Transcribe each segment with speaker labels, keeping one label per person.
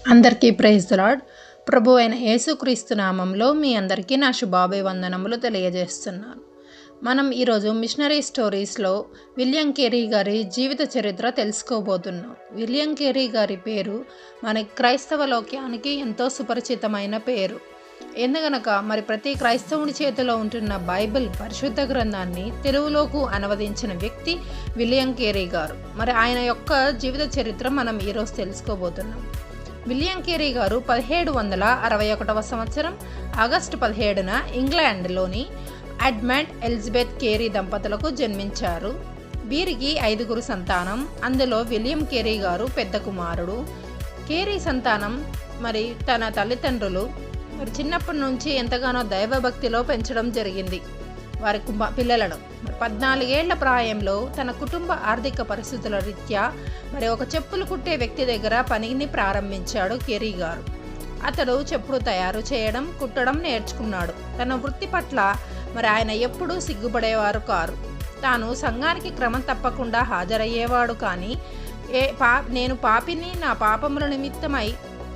Speaker 1: అందరికీ praise the lord. ప్రభు అయిన యేసుక్రీస్తు నామంలో మీ అందరికీ నా శుభాభివందనములు తెలియజేస్తున్నాను. మనం ఈరోజు మిషనరీ స్టోరీస్లో విలియం కేరీ గారి జీవిత చరిత్ర తెలుసుకోబోతున్నాం. విలియం కేరీ గారి పేరు మన క్రైస్తవ లోకానికి ఎంతో సుపరిచితమైన పేరు. ఎందుకనక ప్రతి క్రైస్తవుని చేతిలో ఉంటున్న బైబిల్ పరిశుద్ధ గ్రంథాన్ని తెలుగులోకి అనువదించిన వ్యక్తి విలియం కేరీ గారు. ఆయన యొక్క జీవిత చరిత్ర మనం ఈరోజు తెలుసుకోబోతున్నాం. విలియం కేరీ గారు 1761 సంవత్సరం ఆగస్టు 17న ఇంగ్లాండ్లోని ఎడ్మండ్ ఎలిజబెత్ కేరీ దంపతులకు జన్మించారు. వీరికి 5 సంతానం. అందులో విలియం కేరీ గారు పెద్ద కుమారుడు. కేరీ సంతానం తన తల్లిదండ్రులు చిన్నప్పటి నుంచి ఎంతగానో దైవభక్తిలో పెంచడం జరిగింది. వారి పిల్లలను 14 ఏళ్ల ప్రాయంలో తన కుటుంబ ఆర్థిక పరిస్థితుల రీత్యా ఒక చెప్పులు కుట్టే వ్యక్తి దగ్గర పనిని ప్రారంభించాడు కేరీ గారు. అతడు చెప్పులు తయారు చేయడం, కుట్టడం నేర్చుకున్నాడు. తన వృత్తి పట్ల ఆయన ఎప్పుడూ సిగ్గుపడేవారు కారు. తాను సంఘానికి క్రమం తప్పకుండా హాజరయ్యేవాడు. కానీ నేను పాపిని, నా పాపముల నిమిత్తమై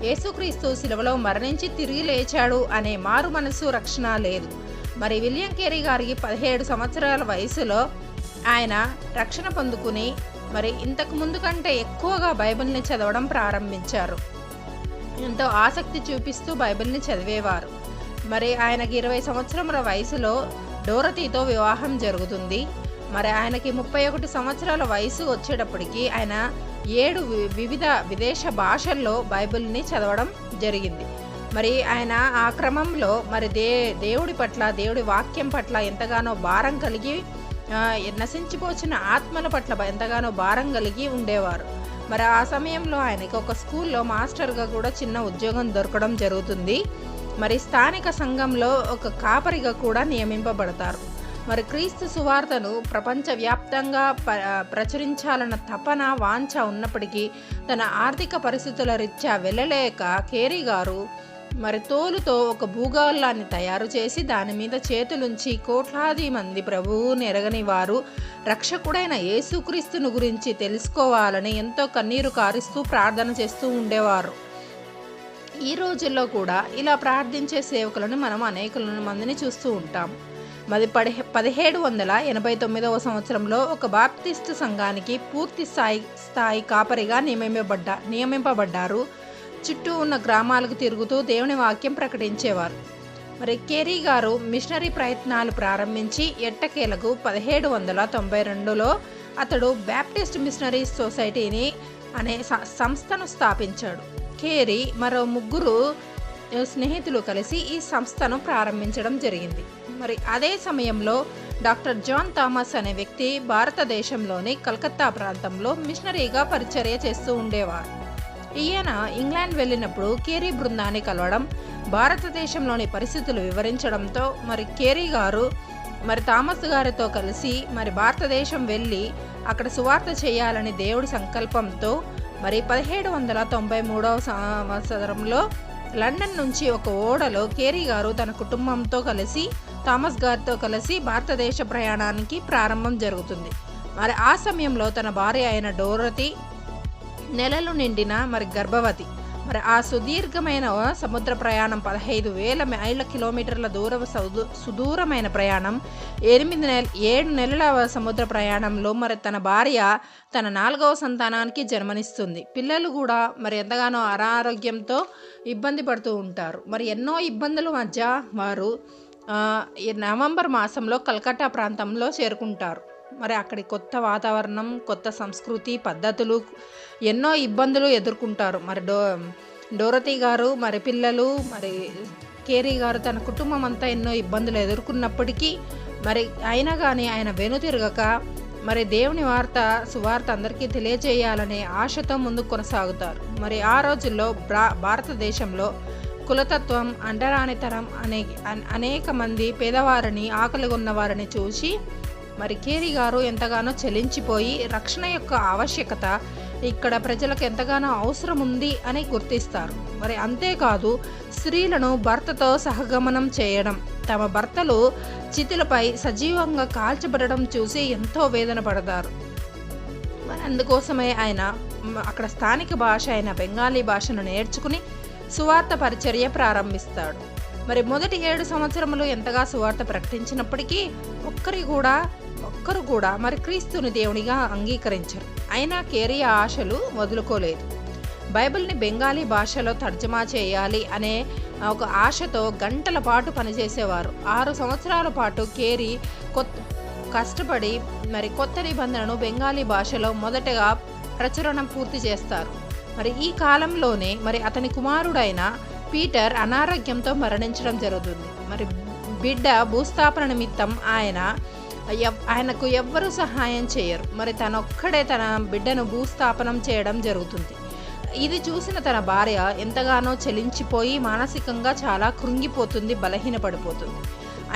Speaker 1: యేసుక్రీస్తు శిలువలో మరణించి తిరిగి లేచాడు అనే మారు మనసు రక్షణ లేదు. విలియం కేరీ గారికి 17 సంవత్సరాల వయసులో ఆయన రక్షణ పొందుకుని ఇంతకు ముందు కంటే ఎక్కువగా బైబిల్ని చదవడం ప్రారంభించారు. ఎంతో ఆసక్తి చూపిస్తూ బైబిల్ని చదివేవారు. ఆయనకి 20 సంవత్సరముల వయసులో డోరతీతో వివాహం జరుగుతుంది. ఆయనకి 31 సంవత్సరాల వయసు వచ్చేటప్పటికి ఆయన 7 వివిధ విదేశ భాషల్లో బైబిల్ని చదవడం జరిగింది. ఆయన ఆ క్రమంలో దేవుడి పట్ల, దేవుడి వాక్యం పట్ల ఎంతగానో భారం కలిగి, నశించిపోచిన ఆత్మల పట్ల ఎంతగానో భారం కలిగి ఉండేవారు. ఆ సమయంలో ఆయనకి ఒక స్కూల్లో మాస్టర్గా కూడా చిన్న ఉద్యోగం దొరకడం జరుగుతుంది. స్థానిక సంఘంలో ఒక కాపరిగా కూడా నియమింపబడతారు. క్రీస్తు సువార్తను ప్రపంచవ్యాప్తంగా ప్రచురించాలన్న తపన, వాంఛ ఉన్నప్పటికీ తన ఆర్థిక పరిస్థితుల రీత్యా వెళ్ళలేక కేరీ గారు తోలుతో ఒక భూగోళాన్ని తయారు చేసి దాని మీద చేతులుంచి కోట్లాది మంది ప్రభువుని ఎరగని వారు రక్షకుడైన యేసుక్రీస్తును గురించి తెలుసుకోవాలని ఎంతో కన్నీరు కారుస్తూ ప్రార్థన చేస్తూ ఉండేవారు. ఈ రోజుల్లో కూడా ఇలా ప్రార్థించే సేవకులను మనం అనేక మందిని చూస్తూ ఉంటాం. 1789 సంవత్సరంలో ఒక బాప్టిస్టు సంఘానికి పూర్తి స్థాయి కాపరిగా నియమింపబడ్డారు. చుట్టూ ఉన్న గ్రామాలకు తిరుగుతూ దేవుని వాక్యం ప్రకటించేవారు. కేరీ గారు మిషనరీ ప్రయత్నాలు ప్రారంభించి ఎట్టకేలకు 1792లో అతడు బ్యాప్టిస్ట్ మిషనరీ సొసైటీని అనే సంస్థను స్థాపించాడు. కేరీ మరో 3 స్నేహితులు కలిసి ఈ సంస్థను ప్రారంభించడం జరిగింది. అదే సమయంలో డాక్టర్ జాన్ థామస్ అనే వ్యక్తి భారతదేశంలోని కలకత్తా ప్రాంతంలో మిషనరీగా పరిచర్య చేస్తూ ఉండేవారు. ఈయన ఇంగ్లాండ్ వెళ్ళినప్పుడు కేరీ బృందాన్ని కలవడం, భారతదేశంలోని పరిస్థితులు వివరించడంతో కేరీ గారు థామస్ గారితో కలిసి భారతదేశం వెళ్ళి అక్కడ సువార్త చేయాలని దేవుడి సంకల్పంతో 1793 సంవత్సరంలో లండన్ నుంచి ఒక ఓడలో కేరీ గారు తన కుటుంబంతో కలిసి థామస్ గారితో కలిసి భారతదేశ ప్రయాణానికి ప్రారంభం జరుగుతుంది. ఆ సమయంలో తన భార్య అయిన డోరతీ నెలలు నిండిన గర్భవతి. ఆ సుదీర్ఘమైన సముద్ర ప్రయాణం 15,000 మైళ్ళ కిలోమీటర్ల సుదూరమైన ప్రయాణం, 7 నెలల సముద్ర ప్రయాణంలో తన భార్య తన 4వ సంతానానికి జన్మనిస్తుంది. పిల్లలు కూడా ఎంతగానో అనారోగ్యంతో ఇబ్బంది పడుతూ ఉంటారు. ఎన్నో ఇబ్బందుల మధ్య వారు నవంబర్ మాసంలో కలకత్తా ప్రాంతంలో చేరుకుంటారు. అక్కడి కొత్త వాతావరణం, కొత్త సంస్కృతి, పద్ధతులు, ఎన్నో ఇబ్బందులు ఎదుర్కొంటారు. డోరతీ గారు, పిల్లలు, కేరీ గారు, తన కుటుంబం అంతా ఎన్నో ఇబ్బందులు ఎదుర్కొన్నప్పటికీ అయినా కానీ ఆయన వెనుతిరగక దేవుని సువార్త అందరికీ తెలియజేయాలనే ఆశతో ముందుకు కొనసాగుతారు. ఆ రోజుల్లో భారతదేశంలో కులతత్వం, అంటరానితనం అనేక మంది పేదవారిని, ఆకలి ఉన్నవారిని చూసి కేరీ గారు ఎంతగానో చలించిపోయి రక్షణ యొక్క ఆవశ్యకత ఇక్కడ ప్రజలకు ఎంతగానో అవసరం ఉంది అని గుర్తిస్తారు. అంతేకాదు స్త్రీలను భర్తతో సహగమనం చేయడం, తమ భర్తలు చితులపై సజీవంగా కాల్చబడడం చూసి ఎంతో వేదన పడతారు. అందుకోసమే ఆయన అక్కడ స్థానిక భాష అయిన బెంగాలీ భాషను నేర్చుకుని సువార్త పరిచర్య ప్రారంభిస్తాడు. మరి మొదటి 7 సంవత్సరములు ఎంతగా సువార్త ప్రకటించినప్పటికీ ఒక్కరు కూడా మరి క్రీస్తుని దేవునిగా అంగీకరించరు. అయినా కేరీ ఆశలు వదులుకోలేదు. బైబిల్ని బెంగాలీ భాషలో తర్జమా చేయాలి అనే ఒక ఆశతో గంటల పాటు పనిచేసేవారు. 6 సంవత్సరాల పాటు కేరీ కష్టపడి మరి కొత్త నిబంధనను బెంగాలీ భాషలో మొదటగా ప్రచురణ పూర్తి చేస్తారు. మరి ఈ కాలంలోనే మరి అతని కుమారుడైన పీటర్ అనారోగ్యంతో మరణించడం జరుగుతుంది. మరి బిడ్డ భూస్థాపన నిమిత్తం ఆయనకు ఎవ్వరూ సహాయం చేయరు. మరి తనొక్కడే తన బిడ్డను భూస్థాపనం చేయడం జరుగుతుంది. ఇది చూసిన తన భార్య ఎంతగానో చలించిపోయి మానసికంగా చాలా కృంగిపోతుంది, బలహీనపడిపోతుంది.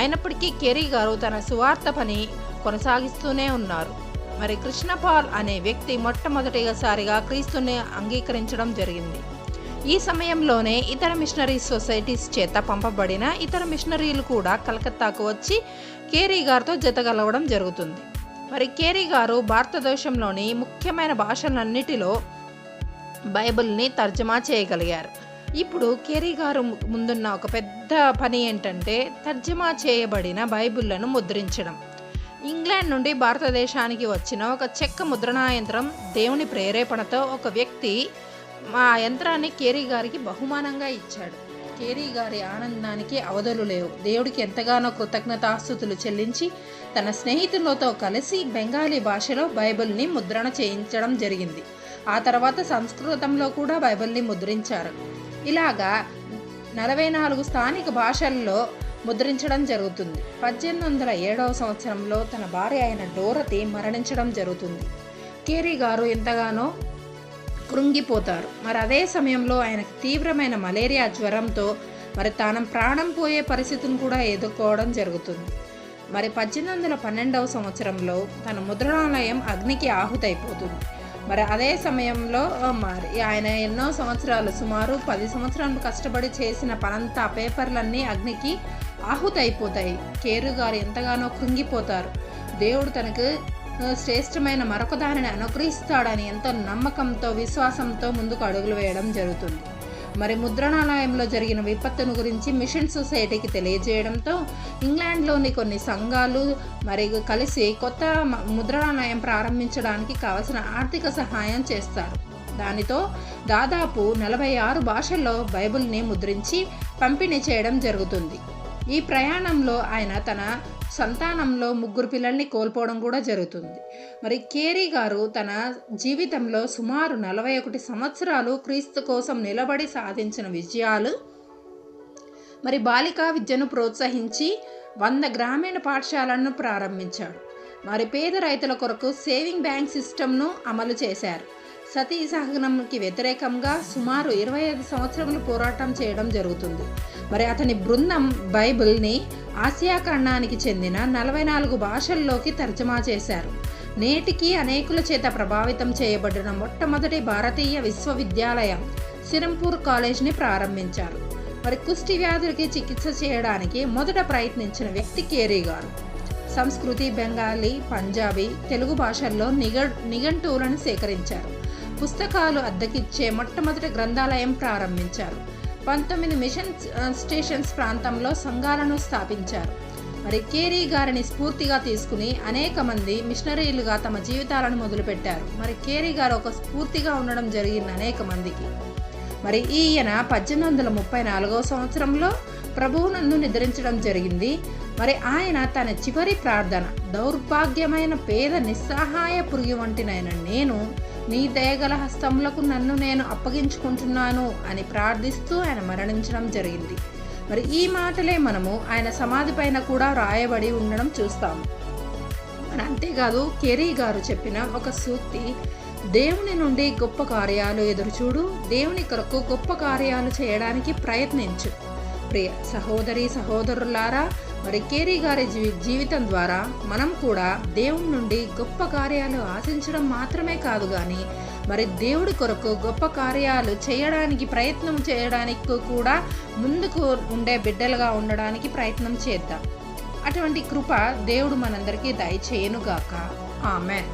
Speaker 1: అయినప్పటికీ కేరీ గారు తన సువార్త పని కొనసాగిస్తూనే ఉన్నారు. మరి కృష్ణపాల్ అనే వ్యక్తి మొట్టమొదటిసారిగా క్రీస్తుని అంగీకరించడం జరిగింది. ఈ సమయంలోనే ఇతర మిషనరీ సొసైటీస్ చేత పంపబడిన ఇతర మిషనరీలు కూడా కలకత్తాకు వచ్చి కేరీ గారితో జతగలవడం జరుగుతుంది. మరి కేరీ గారు భారతదేశంలోని ముఖ్యమైన భాషలన్నిటిలో బైబిల్ని తర్జమా చేయగలిగారు. ఇప్పుడు కేరీ గారు ముందున్న ఒక పెద్ద పని ఏంటంటే తర్జమా చేయబడిన బైబిళ్లను ముద్రించడం. ఇంగ్లాండ్ నుండి భారతదేశానికి వచ్చిన ఒక చెక్క ముద్రణా యంత్రం దేవుని ప్రేరేపణతో ఒక వ్యక్తి ఆ యంత్రాన్ని కేరీ గారికి బహుమానంగా ఇచ్చాడు. కేరీ గారి ఆనందానికి అవధులు లేవు. దేవుడికి ఎంతగానో కృతజ్ఞతాస్తుతులు చెల్లించి తన స్నేహితులతో కలిసి బెంగాలీ భాషలో బైబిల్ని ముద్రణ చేయించడం జరిగింది. ఆ తర్వాత సంస్కృతంలో కూడా బైబిల్ని ముద్రించారు. ఇలాగా 44 స్థానిక భాషల్లో ముద్రించడం జరుగుతుంది. 1807వ సంవత్సరంలో తన భార్య అయిన డోరతి మరణించడం జరుగుతుంది. కేరీ గారు ఎంతగానో కృంగిపోతారు. మరి అదే సమయంలో ఆయనకు తీవ్రమైన మలేరియా జ్వరంతో మరి తాను ప్రాణం పోయే పరిస్థితిని కూడా ఎదుర్కోవడం జరుగుతుంది. మరి 1812వ సంవత్సరంలో తన ముద్రణాలయం అగ్నికి ఆహుతైపోతుంది. మరి అదే సమయంలో మరి ఆయన ఎన్నో సంవత్సరాలు సుమారు 10 సంవత్సరాలు కష్టపడి చేసిన పనంతా పేపర్లన్నీ అగ్నికి ఆహుతైపోతాయి. కేరీ గారు ఎంతగానో కృంగిపోతారు. దేవుడు తనకు శ్రేష్టమైన మరొక దానిని అనుగ్రహిస్తాడని ఎంతో నమ్మకంతో విశ్వాసంతో ముందుకు అడుగులు వేయడం జరుగుతుంది. మరి ముద్రణాలయంలో జరిగిన విపత్తును గురించి మిషన్ సొసైటీకి తెలియజేయడంతో ఇంగ్లాండ్లోని కొన్ని సంఘాలు మరి కలిసి కొత్త ముద్రణాలయం ప్రారంభించడానికి కావలసిన ఆర్థిక సహాయం చేస్తారు. దానితో దాదాపు 46 భాషల్లో బైబిల్ని ముద్రించి పంపిణీ చేయడం జరుగుతుంది. ఈ ప్రయాణంలో ఆయన తన సంతానంలో 3 పిల్లల్ని కోల్పోవడం కూడా జరుగుతుంది. మరి కేరీ గారు తన జీవితంలో సుమారు 41 సంవత్సరాలు క్రీస్తు కోసం నిలబడి సాధించిన విజయాలు, మరి బాలికా విద్యను ప్రోత్సహించి 100 గ్రామీణ పాఠశాలను ప్రారంభించాడు. మరి పేద రైతుల కొరకు సేవింగ్ బ్యాంక్ సిస్టమ్ను అమలు చేశారు. సతీ సహగమనంకి వ్యతిరేకంగా సుమారు 25 సంవత్సరములు పోరాటం చేయడం జరుగుతుంది. మరి అతని బృందం బైబిల్ని ఆసియా ఖండానికి చెందిన 44 భాషల్లోకి తర్జమా చేశారు. నేటికి అనేకుల చేత ప్రభావితం చేయబడిన మొట్టమొదటి భారతీయ విశ్వవిద్యాలయం సిరంపూర్ కాలేజ్ని ప్రారంభించారు. మరి కుష్టి వ్యాధులకి చికిత్స చేయడానికి మొదట ప్రయత్నించిన వ్యక్తి కేరీ గారు. సంస్కృతి, బెంగాలీ, పంజాబీ, తెలుగు భాషల్లో నిఘంటువులను సేకరించారు. పుస్తకాలు అద్దెకిచ్చే మొట్టమొదటి గ్రంథాలయం ప్రారంభించారు. 19 మిషన్ స్టేషన్స్ ప్రాంతంలో సంఘాలను స్థాపించారు. మరి కేరీ గారిని స్ఫూర్తిగా తీసుకుని అనేక మంది మిషనరీలుగా తమ జీవితాలను మొదలుపెట్టారు. మరి కేరీ గారు ఒక స్ఫూర్తిగా ఉండడం జరిగింది అనేక మందికి. మరి ఈయన 1834వ సంవత్సరంలో ప్రభువునందు నిద్రించడం జరిగింది. మరి ఆయన తన చివరి ప్రార్థన, దౌర్భాగ్యమైన పేద నిస్సహాయ పురుగు వంటినైన నేను నీ దయగల హస్తములకు నన్ను నేను అప్పగించుకుంటున్నాను అని ప్రార్థిస్తూ ఆయన మరణించడం జరిగింది. మరి ఈ మాటలే మనము ఆయన సమాధి పైన కూడా రాయబడి ఉండడం చూస్తాము. మరి అంతేకాదు కేరీ గారు చెప్పిన ఒక సూక్తి, దేవుని నుండి గొప్ప కార్యాలు ఎదురుచూడు, దేవుని కొరకు గొప్ప కార్యాలు చేయడానికి ప్రయత్నించు. ప్రియ సహోదరి సహోదరులారా, మరి కేరీ గారి జీవితం ద్వారా మనం కూడా దేవుని నుండి గొప్ప కార్యాలు ఆశించడం మాత్రమే కాదు కానీ మరి దేవుడి కొరకు గొప్ప కార్యాలు చేయడానికి ప్రయత్నం చేయడానికి కూడా ముందుకు ఉండే బిడ్డలుగా ఉండడానికి ప్రయత్నం చేద్దాం. అటువంటి కృప దేవుడు మనందరికీ దయచేయునుగాక. ఆమెన్.